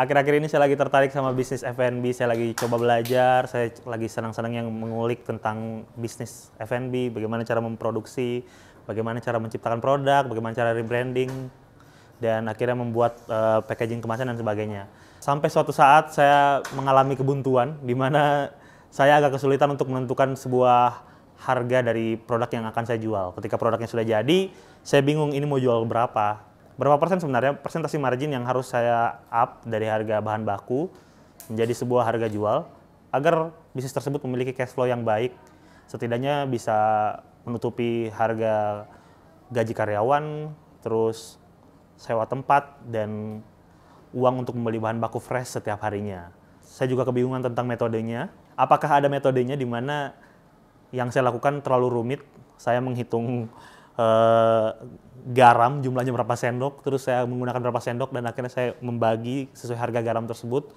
Akhir-akhir ini saya lagi tertarik sama bisnis F&B, saya lagi coba belajar, saya lagi senang-senang yang mengulik tentang bisnis F&B, bagaimana cara memproduksi, bagaimana cara menciptakan produk, bagaimana cara rebranding, dan akhirnya membuat packaging kemasan dan sebagainya. Sampai suatu saat saya mengalami kebuntuan, di mana saya agak kesulitan untuk menentukan sebuah harga dari produk yang akan saya jual. Ketika produknya sudah jadi, saya bingung ini mau jual berapa. Berapa persen sebenarnya persentase margin yang harus saya up dari harga bahan baku menjadi sebuah harga jual agar bisnis tersebut memiliki cash flow yang baik, setidaknya bisa menutupi harga gaji karyawan, terus sewa tempat, dan uang untuk membeli bahan baku fresh setiap harinya. Saya juga kebingungan tentang metodenya. Apakah ada metodenya di mana yang saya lakukan terlalu rumit, saya menghitung garam jumlahnya berapa sendok, terus saya menggunakan berapa sendok, dan akhirnya saya membagi sesuai harga garam tersebut.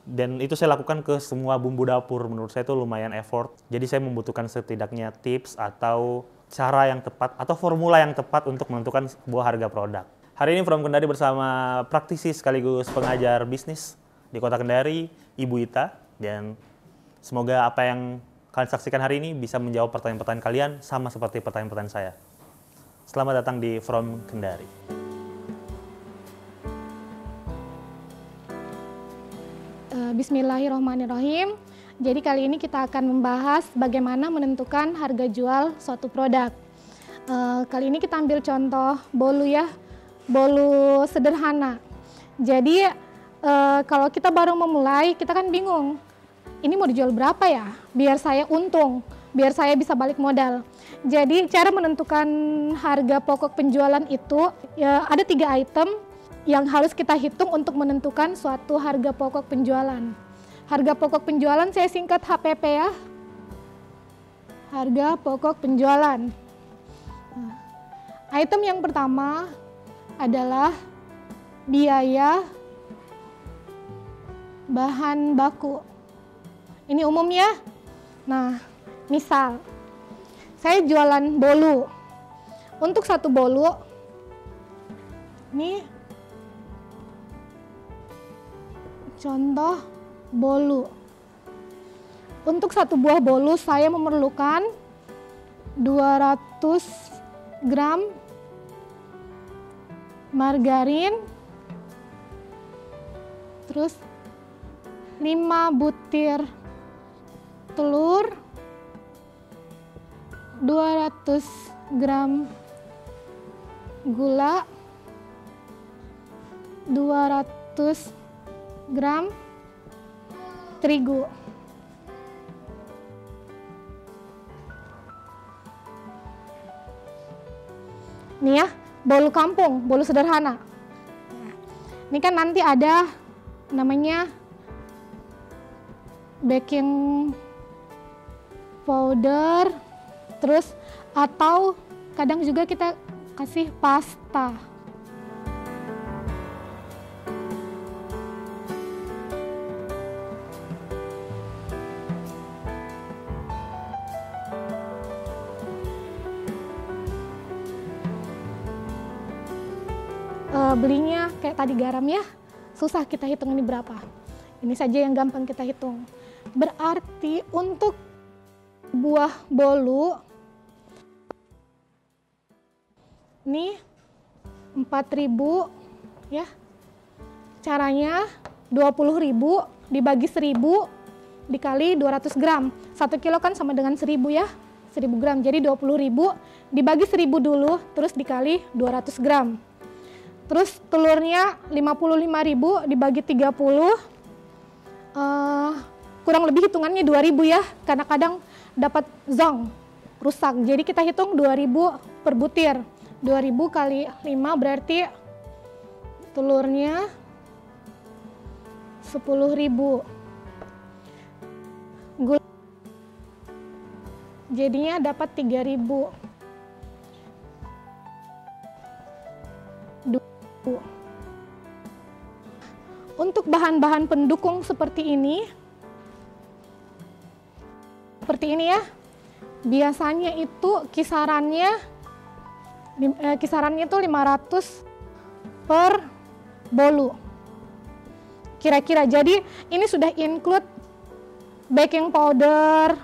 Dan itu saya lakukan ke semua bumbu dapur. Menurut saya itu lumayan effort. Jadi saya membutuhkan setidaknya tips atau cara yang tepat atau formula yang tepat untuk menentukan sebuah harga produk. Hari ini From Kendari bersama praktisi sekaligus pengajar bisnis di Kota Kendari, Ibu Ita. Dan semoga apa yang kalian saksikan hari ini bisa menjawab pertanyaan-pertanyaan kalian sama seperti pertanyaan-pertanyaan saya. Selamat datang di From Kendari. Bismillahirrahmanirrahim. Jadi kali ini kita akan membahas bagaimana menentukan harga jual suatu produk. Kali ini kita ambil contoh bolu ya, bolu sederhana. Jadi kalau kita baru memulai, kita kan bingung. Ini mau dijual berapa ya? Biar saya untung, biar saya bisa balik modal. Jadi cara menentukan harga pokok penjualan itu ya ada 3 item yang harus kita hitung untuk menentukan suatu harga pokok penjualan. Harga pokok penjualan saya singkat HPP ya. Harga pokok penjualan. Nah, item yang pertama adalah biaya bahan baku. Ini umum ya. Nah, misal saya jualan bolu. Untuk satu bolu, ini contoh bolu. Untuk satu buah bolu saya memerlukan 200 gram margarin, terus 5 butir telur, 200 gram gula, 200 gram terigu. Nih ya, bolu kampung, bolu sederhana. Ini kan nanti ada namanya baking powder, terus atau kadang juga kita kasih pasta. Belinya kayak tadi garam ya, susah kita hitung ini berapa. Ini saja yang gampang kita hitung. Berarti untuk buah bolu ini 4.000 ya. Caranya 20.000 dibagi 1.000 dikali 200 gram. 1 kilo kan sama dengan 1.000 ya. 1.000 gram. Jadi 20.000 dibagi 1.000 dulu terus dikali 200 gram. Terus telurnya 55.000 dibagi 30. Kurang lebih hitungannya 2.000 ya. Karena kadang dapat zong rusak. Jadi kita hitung 2.000 per butir. 2.000 kali 5 berarti telurnya 10.000. Gula jadinya dapat 3.000. Untuk bahan-bahan pendukung seperti ini ya, biasanya itu kisarannya itu 500 per bolu. kira-kira. Jadi ini sudah include baking powder,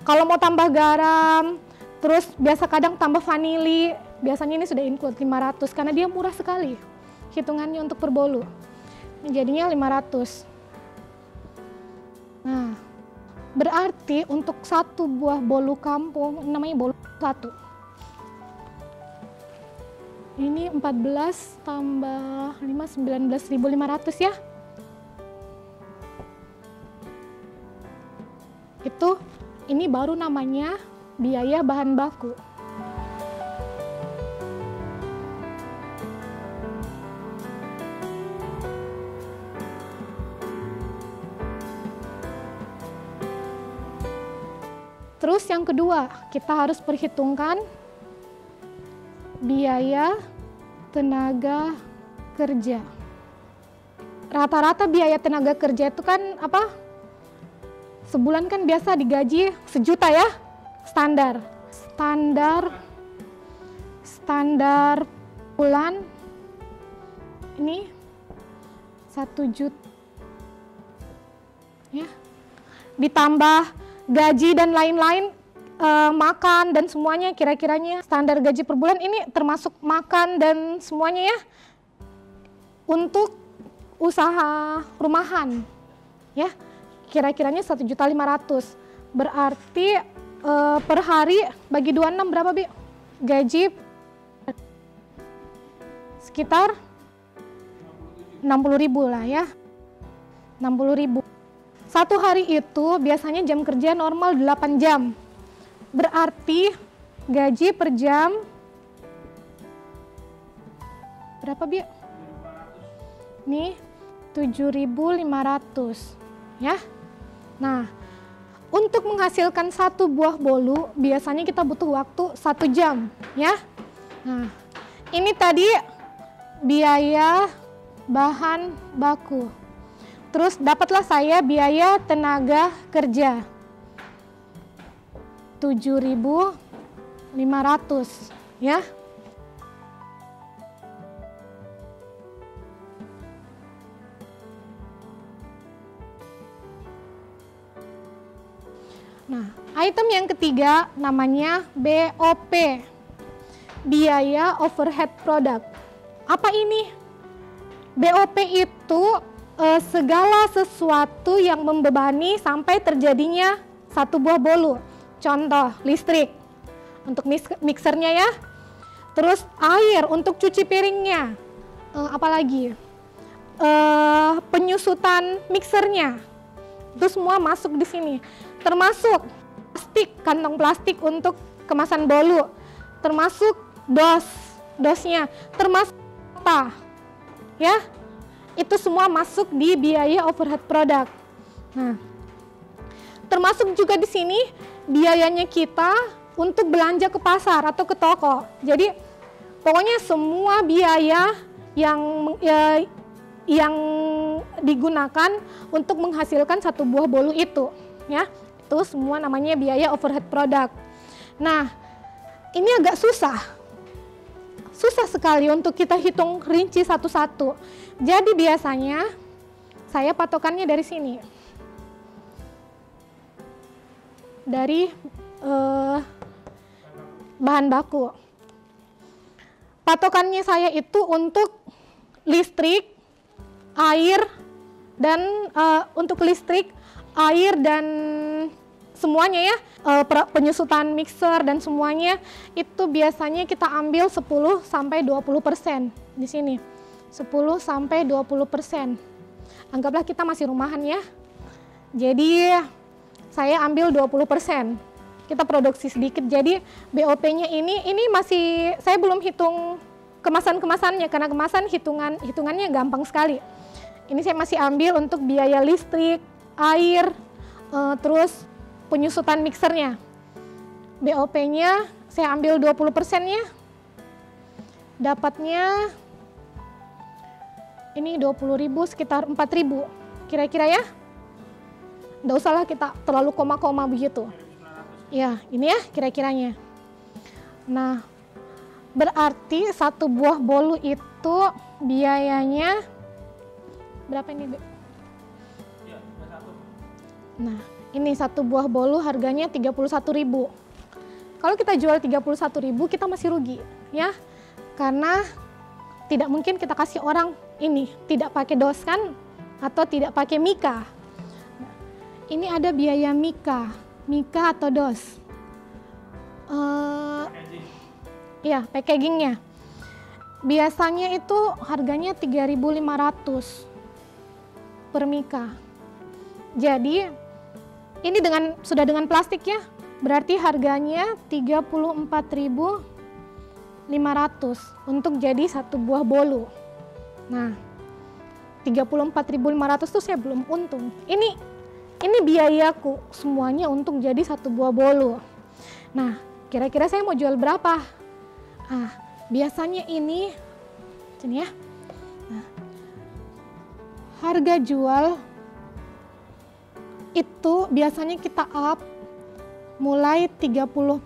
kalau mau tambah garam, terus biasa kadang tambah vanili, biasanya ini sudah include 500 karena dia murah sekali hitungannya untuk per bolu. Ini jadinya 500. Nah, berarti untuk satu buah bolu kampung, namanya bolu satu. Ini 14 tambah 5, 19.500 ya. Ini baru namanya biaya bahan baku. Terus yang kedua, kita harus perhitungkan biaya tenaga kerja. Rata-rata biaya tenaga kerja itu kan apa? Sebulan kan biasa digaji 1 juta ya, standar bulan ini 1 juta ya, ditambah gaji dan lain-lain, makan dan semuanya, kira-kiranya standar gaji per bulan ini termasuk makan dan semuanya ya, untuk usaha rumahan ya, kira-kiranya 1.500.000. Berarti per hari bagi 26 berapa Bi? Gaji sekitar 60.000 lah ya, 60.000. Satu hari itu biasanya jam kerja normal 8 jam. Berarti gaji per jam berapa Bi? Nih 7.500 ya. Nah, untuk menghasilkan satu buah bolu biasanya kita butuh waktu 1 jam ya. Nah, ini tadi biaya bahan baku. Terus dapatlah saya biaya tenaga kerja 7.500 ya. Nah, item yang ketiga namanya BOP, biaya overhead product. Apa ini? BOP itu segala sesuatu yang membebani sampai terjadinya satu buah bolu. Contoh, listrik untuk mixernya ya. Terus air untuk cuci piringnya. Apalagi? Penyusutan mixernya. Itu semua masuk di sini. Termasuk plastik, kantong plastik untuk kemasan bolu. Termasuk dosnya. Termasuk apa? Ya. Itu semua masuk di biaya overhead product. Nah, termasuk juga di sini biayanya kita untuk belanja ke pasar atau ke toko. Jadi pokoknya semua biaya yang digunakan untuk menghasilkan satu buah bolu itu, ya, itu semua namanya biaya overhead product. Nah, ini agak susah sekali untuk kita hitung rinci satu-satu. Jadi biasanya saya patokannya dari sini, dari bahan baku. Patokannya saya itu untuk listrik, air, dan untuk listrik, air, dan semuanya ya, penyusutan mixer dan semuanya itu biasanya kita ambil 10-20% di sini. 10-20%. Anggaplah kita masih rumahan ya. Jadi saya ambil 20%. Kita produksi sedikit. Jadi BOP-nya ini masih saya belum hitung kemasan-kemasannya karena kemasan hitungannya gampang sekali. Ini saya masih ambil untuk biaya listrik, air, terus penyusutan mixernya. BOP-nya saya ambil 20%-nya. Dapatnya ini 20.000 sekitar 4.000 kira-kira ya. Nggak usahlah kita terlalu koma-koma begitu. Ya, ini ya kira-kiranya. Nah, berarti satu buah bolu itu biayanya berapa ini, Bu? Nah, ini satu buah bolu harganya 31.000. Kalau kita jual 31.000 kita masih rugi, ya. Karena tidak mungkin kita kasih orang ini tidak pakai dos kan atau tidak pakai mika. Nah, ini ada biaya mika atau dos. Ya, packagingnya. Biasanya itu harganya 3.500 per mika. Jadi ini sudah dengan plastik ya, berarti harganya 34.500 untuk jadi satu buah bolu. Nah, 34.500 tuh saya belum untung. Ini biayaku semuanya untuk jadi satu buah bolu. Nah, kira-kira saya mau jual berapa? Biasanya ini ya. Nah, harga jual itu biasanya kita up mulai 30%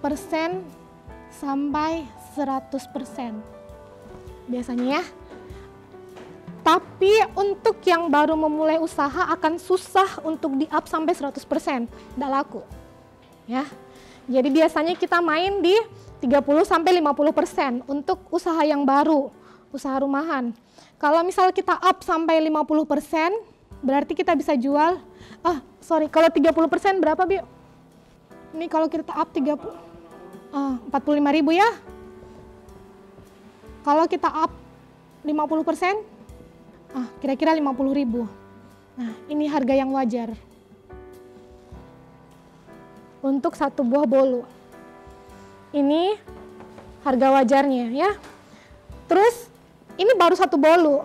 sampai 100% biasanya ya. Tapi untuk yang baru memulai usaha akan susah untuk di up sampai 100%, tidak laku. Ya. Jadi biasanya kita main di 30 sampai 50% untuk usaha yang baru, usaha rumahan. Kalau misal kita up sampai 50%, berarti kita bisa jual, kalau 30% berapa, Bi? Ini kalau kita up 45.000 ya. Kalau kita up 50%, kira-kira 50.000. Nah, ini harga yang wajar untuk satu buah bolu. Ini harga wajarnya ya. Terus ini baru satu bolu.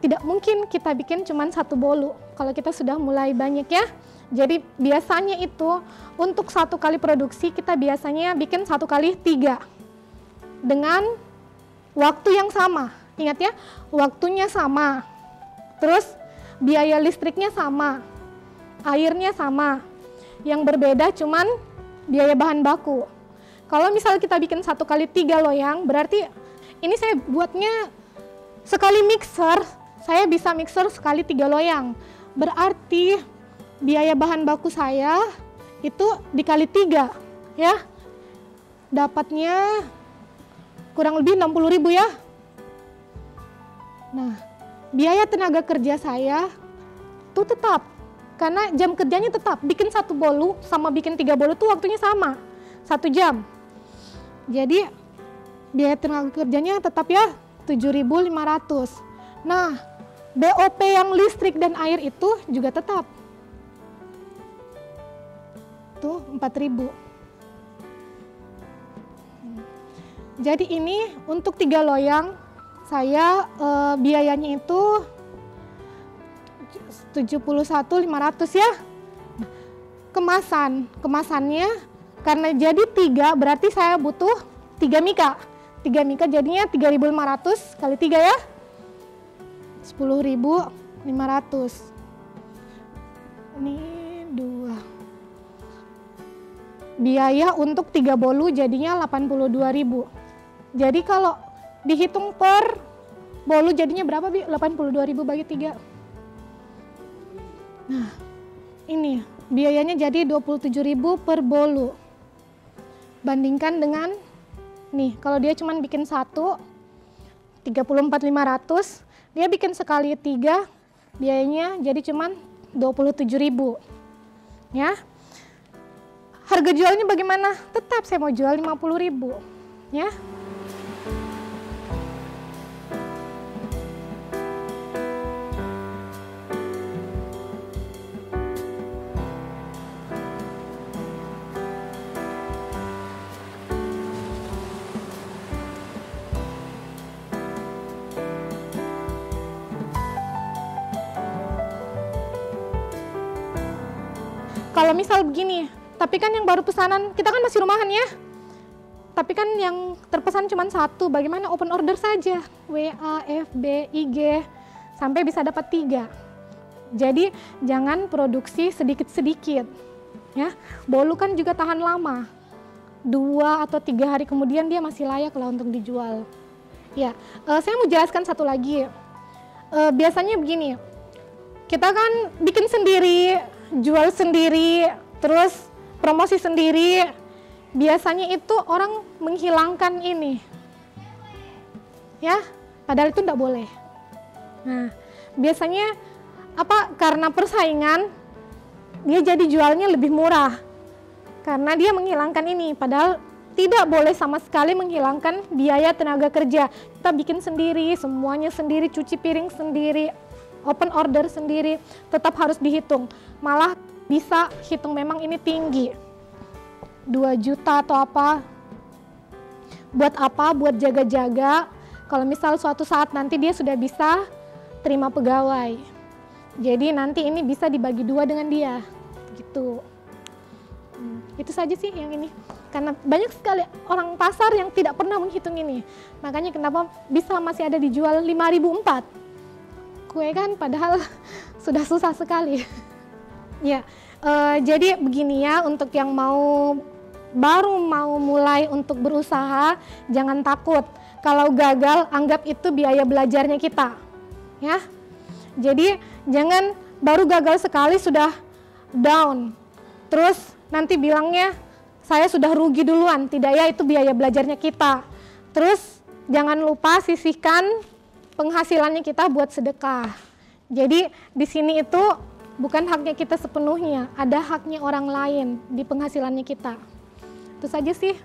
Tidak mungkin kita bikin cuma satu bolu kalau kita sudah mulai banyak ya. Jadi biasanya itu untuk satu kali produksi kita biasanya bikin 1 kali 3 dengan waktu yang sama. Ingat ya, waktunya sama. Terus biaya listriknya sama, airnya sama. Yang berbeda cuman biaya bahan baku. Kalau misal kita bikin 1 kali 3 loyang, berarti ini saya buatnya sekali mixer, saya bisa mixer sekali 3 loyang. Berarti biaya bahan baku saya itu dikali 3 ya. Dapatnya kurang lebih 60.000 ya. Nah, biaya tenaga kerja saya itu tetap, karena jam kerjanya tetap. Bikin satu bolu sama bikin 3 bolu tuh waktunya sama, 1 jam. Jadi biaya tenaga kerjanya tetap ya 7.500. Nah, BOP yang listrik dan air itu juga tetap. Tuh 4.000. Jadi ini untuk 3 loyang saya biayanya itu 71.500 ya. Nah, kemasannya karena jadi 3 berarti saya butuh 3 mika. 3 mika jadinya 3.500 kali 3 ya. 10.500. Ini 2. Biaya untuk 3 bolu jadinya 82.000. Jadi kalau dihitung per bolu jadinya berapa, Bi? 82.000 bagi 3. Nah, ini biayanya jadi 27.000 per bolu. Bandingkan dengan nih, kalau dia cuma bikin 1 34.500, dia bikin sekali 3 biayanya jadi cuma 27.000. Ya. Harga jualnya bagaimana? Tetap saya mau jual 50.000. Ya. Kalau misal begini, tapi kan yang baru pesanan, kita kan masih rumahan ya. Tapi kan yang terpesan cuma 1, bagaimana open order saja. WA, FB, IG, sampai bisa dapat 3. Jadi jangan produksi sedikit-sedikit. Ya, bolu kan juga tahan lama. 2 atau 3 hari kemudian dia masih layak lah untuk dijual. Ya, saya mau jelaskan satu lagi. Biasanya begini, kita kan bikin sendiri, jual sendiri, terus promosi sendiri, biasanya itu orang menghilangkan ini. Ya, padahal itu tidak boleh. Nah, biasanya karena persaingan dia jadi jualnya lebih murah. Karena dia menghilangkan ini, padahal tidak boleh sama sekali menghilangkan biaya tenaga kerja. Kita bikin sendiri, semuanya sendiri, cuci piring sendiri, open order sendiri, tetap harus dihitung. Malah bisa hitung memang ini tinggi. 2 juta atau apa. Buat apa? Buat jaga-jaga. Kalau misal suatu saat nanti dia sudah bisa terima pegawai. Jadi nanti ini bisa dibagi 2 dengan dia. Gitu. Itu saja sih yang ini. Karena banyak sekali orang pasar yang tidak pernah menghitung ini. Makanya kenapa bisa masih ada dijual 5.004 kue kan, padahal sudah susah sekali. Ya, jadi begini ya, untuk yang baru mau mulai untuk berusaha, jangan takut. Kalau gagal, anggap itu biaya belajarnya kita. Ya, jadi jangan baru gagal sekali sudah down. Terus nanti bilangnya saya sudah rugi duluan, tidak ya, itu biaya belajarnya kita. Terus jangan lupa sisihkan penghasilannya kita buat sedekah. Jadi di sini itu bukan haknya kita sepenuhnya, ada haknya orang lain di penghasilannya kita. Itu saja sih.